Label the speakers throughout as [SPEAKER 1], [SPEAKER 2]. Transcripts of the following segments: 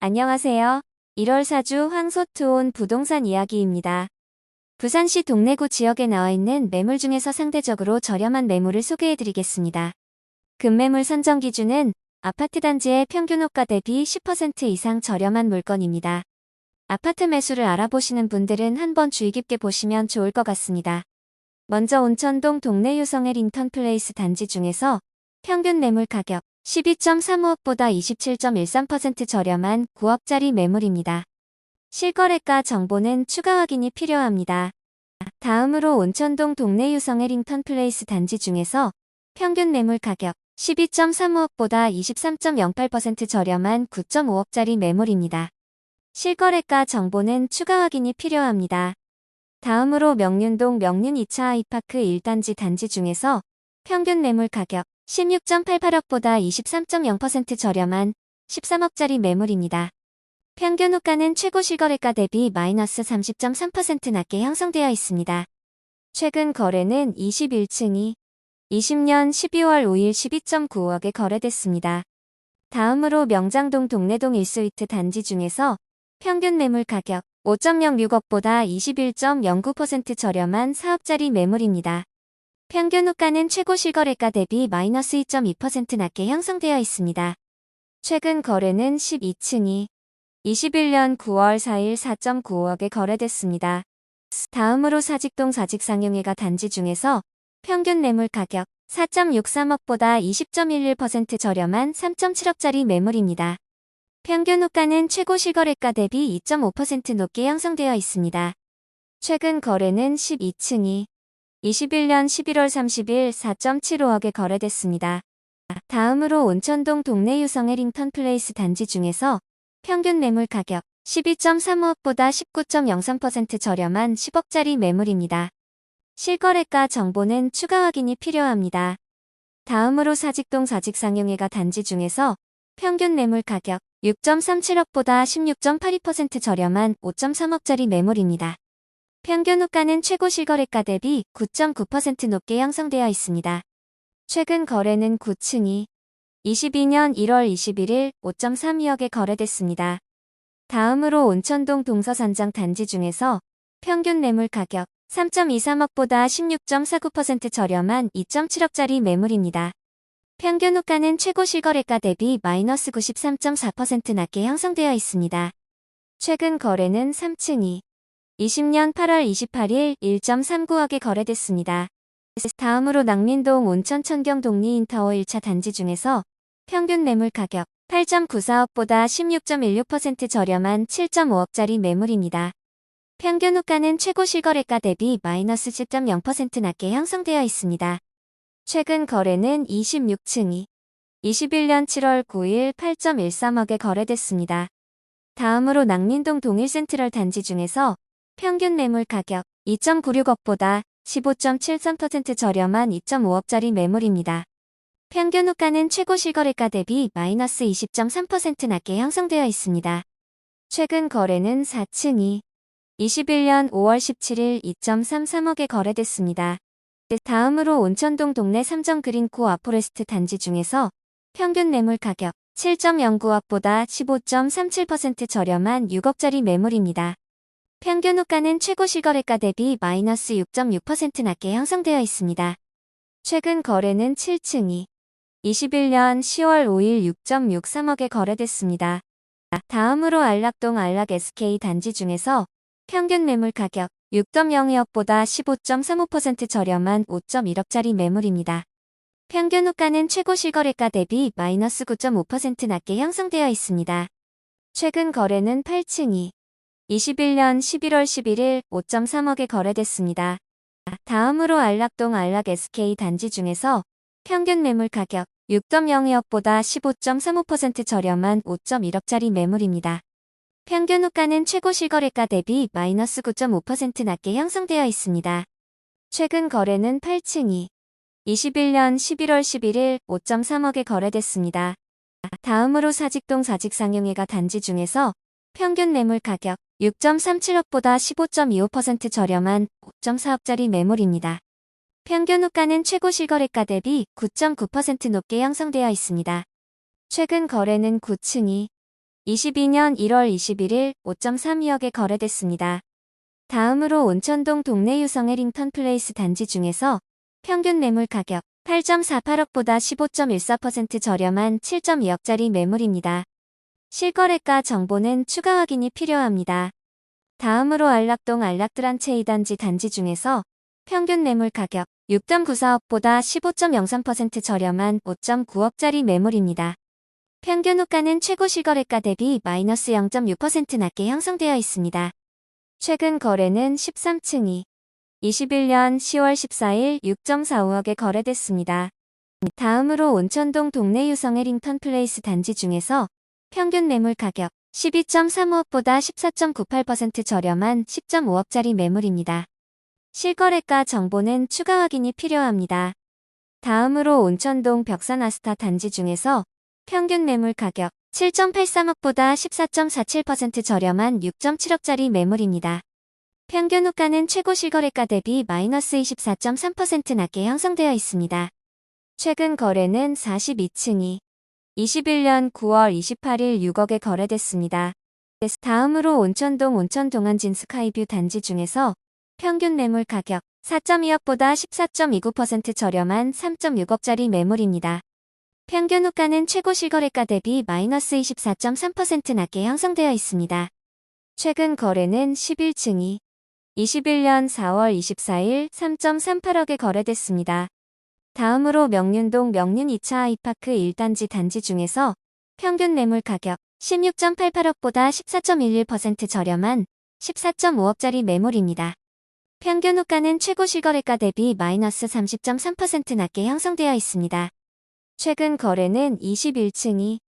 [SPEAKER 1] 안녕하세요. 1월 사주 황소투혼 부동산 이야기입니다. 부산시 동래구 지역에 나와 있는 매물 중에서 상대적으로 저렴한 매물을 소개해드리겠습니다. 급매물 선정 기준은 아파트 단지의 평균 호가 대비 10% 이상 저렴한 물건입니다. 아파트 매수를 알아보시는 분들은 한번 주의 깊게 보시면 좋을 것 같습니다. 먼저 온천동 동래유성의 링턴플레이스 단지 중에서 평균 매물 가격 12.35억보다 27.13% 저렴한 9억짜리 매물입니다. 실거래가 정보는 추가 확인이 필요합니다. 다음으로 온천동 동래유성의 링턴플레이스 단지 중에서 평균 매물 가격 12.35억보다 23.08% 저렴한 9.5억짜리 매물입니다. 실거래가 정보는 추가 확인이 필요합니다. 다음으로 명륜동 명륜 2차 아이파크 1단지 단지 중에서 평균 매물 가격 16.88억보다 23.0% 저렴한 13억짜리 매물입니다. 평균 호가는 최고 실거래가 대비 마이너스 30.3% 낮게 형성되어 있습니다. 최근 거래는 21층이 20년 12월 5일 12.95억에 거래됐습니다. 다음으로 명장동 동래동 1스위트 단지 중에서 평균 매물 가격 5.06억보다 21.09% 저렴한 4억짜리 매물입니다. 평균 호가는 최고 실거래가 대비 마이너스 2.2% 낮게 형성되어 있습니다. 최근 거래는 12층이 21년 9월 4일 4.95억에 거래됐습니다. 다음으로 사직동 사직상용회가 단지 중에서 평균 매물 가격 4.63억보다 20.11% 저렴한 3.7억짜리 매물입니다. 평균 호가는 최고 실거래가 대비 2.5% 높게 형성되어 있습니다. 최근 거래는 12층이 21년 11월 30일 4.75억에 거래됐습니다. 다음으로 온천동 동래유성의 링턴플레이스 단지 중에서 평균 매물 가격 12.35억보다 19.03% 저렴한 10억짜리 매물입니다. 실거래가 정보는 추가 확인이 필요합니다. 다음으로 사직동 사직상용회가 단지 중에서 평균 매물 가격 6.37억보다 16.82% 저렴한 5.3억짜리 매물입니다. 평균 호가는 최고 실거래가 대비 9.9% 높게 형성되어 있습니다. 최근 거래는 9층이 22년 1월 21일 5.32억에 거래됐습니다. 다음으로 온천동 동서산장 단지 중에서 평균 매물 가격 3.23억보다 16.49% 저렴한 2.7억짜리 매물입니다. 평균 호가는 최고 실거래가 대비 마이너스 93.4% 낮게 형성되어 있습니다. 최근 거래는 3층이 20년 8월 28일 1.39억에 거래됐습니다. 다음으로 낭민동 온천 천경 독리인타워 1차 단지 중에서 평균 매물 가격 8.94억보다 16.16% 저렴한 7.5억짜리 매물입니다. 평균 호가는 최고 실거래가 대비 마이너스 10.0% 낮게 형성되어 있습니다. 최근 거래는 26층이 21년 7월 9일 8.13억에 거래됐습니다. 다음으로 낭민동 동일센트럴 단지 중에서 평균 매물 가격 2.96억보다 15.73% 저렴한 2.5억짜리 매물입니다. 평균 호가는 최고 실거래가 대비 마이너스 20.3% 낮게 형성되어 있습니다. 최근 거래는 4층이 21년 5월 17일 2.33억에 거래됐습니다. 다음으로 온천동 동래 삼정 그린코 아포레스트 단지 중에서 평균 매물 가격 7.09억보다 15.37% 저렴한 6억짜리 매물입니다. 평균 호가는 최고 실거래가 대비 마이너스 6.6% 낮게 형성되어 있습니다. 최근 거래는 7층이 21년 10월 5일 6.63억에 거래됐습니다. 다음으로 안락동 안락 SK 단지 중에서 평균 매물 가격 6.02억보다 15.35% 저렴한 5.1억짜리 매물입니다. 평균 호가는 최고 실거래가 대비 마이너스 9.5% 낮게 형성되어 있습니다. 최근 거래는 8층이 21년 11월 11일 5.3억에 거래됐습니다. 다음으로 안락동 안락 SK 단지 중에서 평균 매물 가격 6.02억보다 15.35% 저렴한 5.1억짜리 매물입니다. 평균 호가는 최고 실거래가 대비 마이너스 9.5% 낮게 형성되어 있습니다. 최근 거래는 8층이 21년 11월 11일 5.3억에 거래됐습니다. 다음으로 사직동 사직상용회가 단지 중에서 평균 매물 가격 6.37억보다 15.25% 저렴한 5.4억짜리 매물입니다. 평균 호가는 최고 실거래가 대비 9.9% 높게 형성되어 있습니다. 최근 거래는 9층이 22년 1월 21일 5.32억에 거래됐습니다. 다음으로 온천동 동래 유성 해링턴 플레이스 단지 중에서 평균 매물 가격 8.48억보다 15.14% 저렴한 7.2억짜리 매물입니다. 실거래가 정보는 추가 확인이 필요합니다. 다음으로 안락동 안락드란체 2단지 단지 중에서 평균 매물 가격 6.94억보다 15.03% 저렴한 5.9억짜리 매물입니다. 평균 호가는 최고 실거래가 대비 마이너스 0.6% 낮게 형성되어 있습니다. 최근 거래는 13층이 21년 10월 14일 6.45억에 거래됐습니다. 다음으로 온천동 동래 유성 해링턴 플레이스 단지 중에서 평균 매물 가격 12.35억보다 14.98% 저렴한 10.5억짜리 매물입니다. 실거래가 정보는 추가 확인이 필요합니다. 다음으로 온천동 벽산 아스타 단지 중에서 평균 매물 가격 7.83억보다 14.47% 저렴한 6.7억짜리 매물입니다. 평균 호가는 최고 실거래가 대비 마이너스 24.3% 낮게 형성되어 있습니다. 최근 거래는 42층이 21년 9월 28일 6억에 거래됐습니다. 다음으로 온천동 온천동안진 스카이뷰 단지 중에서 평균 매물 가격 4.2억보다 14.29% 저렴한 3.6억짜리 매물입니다. 평균 호가는 최고 실거래가 대비 마이너스 24.3% 낮게 형성되어 있습니다. 최근 거래는 11층이 21년 4월 24일 3.38억에 거래됐습니다. 다음으로 명륜동 명륜 2차 아이파크 1단지 단지 중에서 평균 매물 가격 16.88억보다 14.11% 저렴한 14.5억짜리 매물입니다. 평균 호가는 최고 실거래가 대비 마이너스 30.3% 낮게 형성되어 있습니다. 최근 거래는 21층이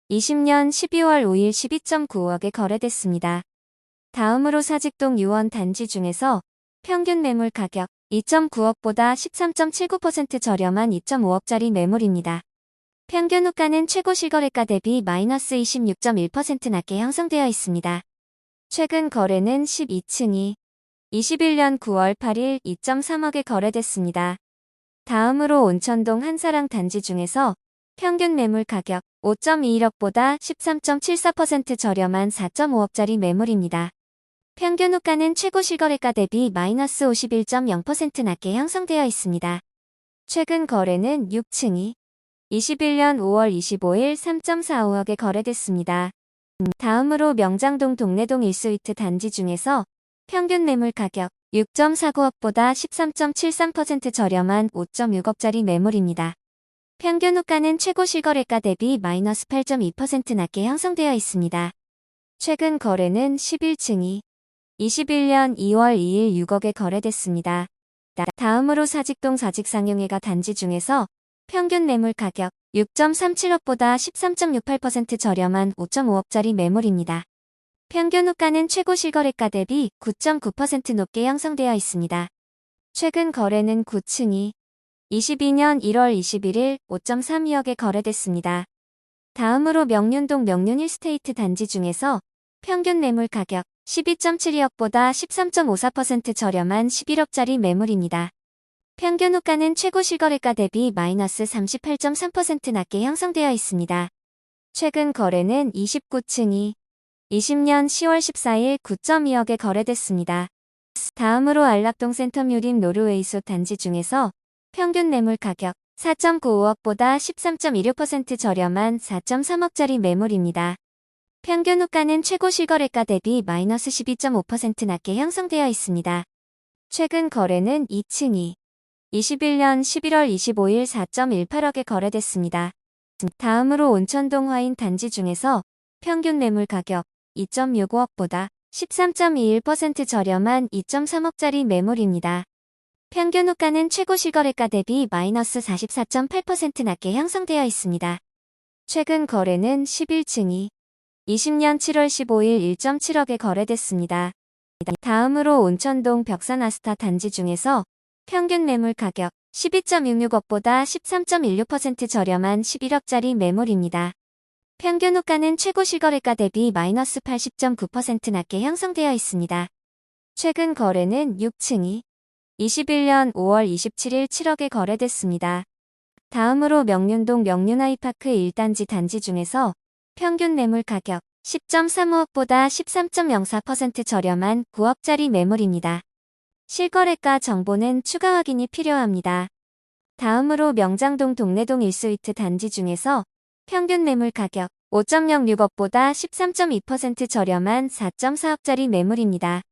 [SPEAKER 1] 20년 12월 5일 12.95억에 거래됐습니다. 다음으로 사직동 유원 단지 중에서 평균 매물 가격 2.9억보다 13.79% 저렴한 2.5억짜리 매물입니다. 평균 호가는 최고 실거래가 대비 마이너스 26.1% 낮게 형성되어 있습니다. 최근 거래는 12층이 21년 9월 8일 2.3억에 거래됐습니다. 다음으로 온천동 한사랑 단지 중에서 평균 매물 가격 5.21억보다 13.74% 저렴한 4.5억짜리 매물입니다. 평균 호가는 최고 실거래가 대비 마이너스 51.0% 낮게 형성되어 있습니다. 최근 거래는 6층이 21년 5월 25일 3.45억에 거래됐습니다. 다음으로 명장동 동래동 1스위트 단지 중에서 평균 매물 가격 6.49억보다 13.73% 저렴한 5.6억짜리 매물입니다. 평균 호가는 최고 실거래가 대비 마이너스 8.2% 낮게 형성되어 있습니다. 최근 거래는 11층이 21년 2월 2일 6억에 거래됐습니다. 다음으로 사직동 사직상용회가 단지 중에서 평균 매물 가격 6.37억보다 13.68% 저렴한 5.5억짜리 매물입니다. 평균 호가는 최고 실거래가 대비 9.9% 높게 형성되어 있습니다. 최근 거래는 9층이 22년 1월 21일 5.32억에 거래됐습니다. 다음으로 명륜동 명륜 1스테이트 단지 중에서 평균 매물 가격 12.72억보다 13.54% 저렴한 11억짜리 매물입니다. 평균 호가는 최고 실거래가 대비 마이너스 38.3% 낮게 형성되어 있습니다. 최근 거래는 29층이 20년 10월 14일 9.2억에 거래됐습니다. 다음으로 안락동 센터뮤림 노르웨이소 단지 중에서 평균 매물 가격 4.95억보다 13.26% 저렴한 4.3억짜리 매물입니다. 평균 호가는 최고 실거래가 대비 마이너스 12.5% 낮게 형성되어 있습니다. 최근 거래는 2층이 21년 11월 25일 4.18억에 거래됐습니다. 다음으로 온천동 화인 단지 중에서 평균 매물 가격 2.65억보다 13.21% 저렴한 2.3억짜리 매물입니다. 평균 호가는 최고 실거래가 대비 마이너스 44.8% 낮게 형성되어 있습니다. 최근 거래는 11층이 20년 7월 15일 1.7억에 거래됐습니다. 다음으로 온천동 벽산 아스타 단지 중에서 평균 매물 가격 12.66억보다 13.16% 저렴한 11억짜리 매물입니다. 평균 호가는 최고 실거래가 대비 마이너스 80.9% 낮게 형성되어 있습니다. 최근 거래는 6층이 21년 5월 27일 7억에 거래됐습니다. 다음으로 명륜동 명륜아이파크 1단지 단지 중에서 평균 매물 가격 10.35억보다 13.04% 저렴한 9억짜리 매물입니다. 실거래가 정보는 추가 확인이 필요합니다. 다음으로 명장동 동래동 1스위트 단지 중에서 평균 매물 가격 5.06억보다 13.2% 저렴한 4.4억짜리 매물입니다.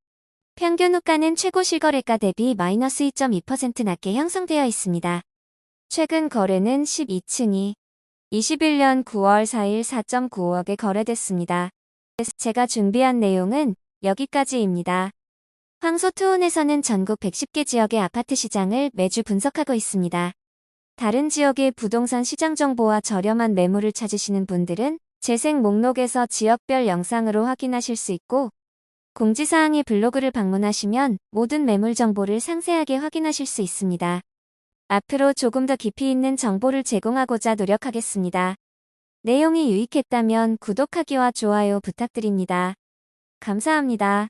[SPEAKER 1] 평균 호가는 최고 실거래가 대비 마이너스 2.2% 낮게 형성되어 있습니다. 최근 거래는 12층이 21년 9월 4일 4.95억에 거래됐습니다. 제가 준비한 내용은 여기까지입니다. 황소투혼에서는 전국 110개 지역의 아파트 시장을 매주 분석하고 있습니다. 다른 지역의 부동산 시장 정보와 저렴한 매물을 찾으시는 분들은 재생 목록에서 지역별 영상으로 확인하실 수 있고, 공지사항의 블로그를 방문하시면 모든 매물 정보를 상세하게 확인하실 수 있습니다. 앞으로 조금 더 깊이 있는 정보를 제공하고자 노력하겠습니다. 내용이 유익했다면 구독하기와 좋아요 부탁드립니다. 감사합니다.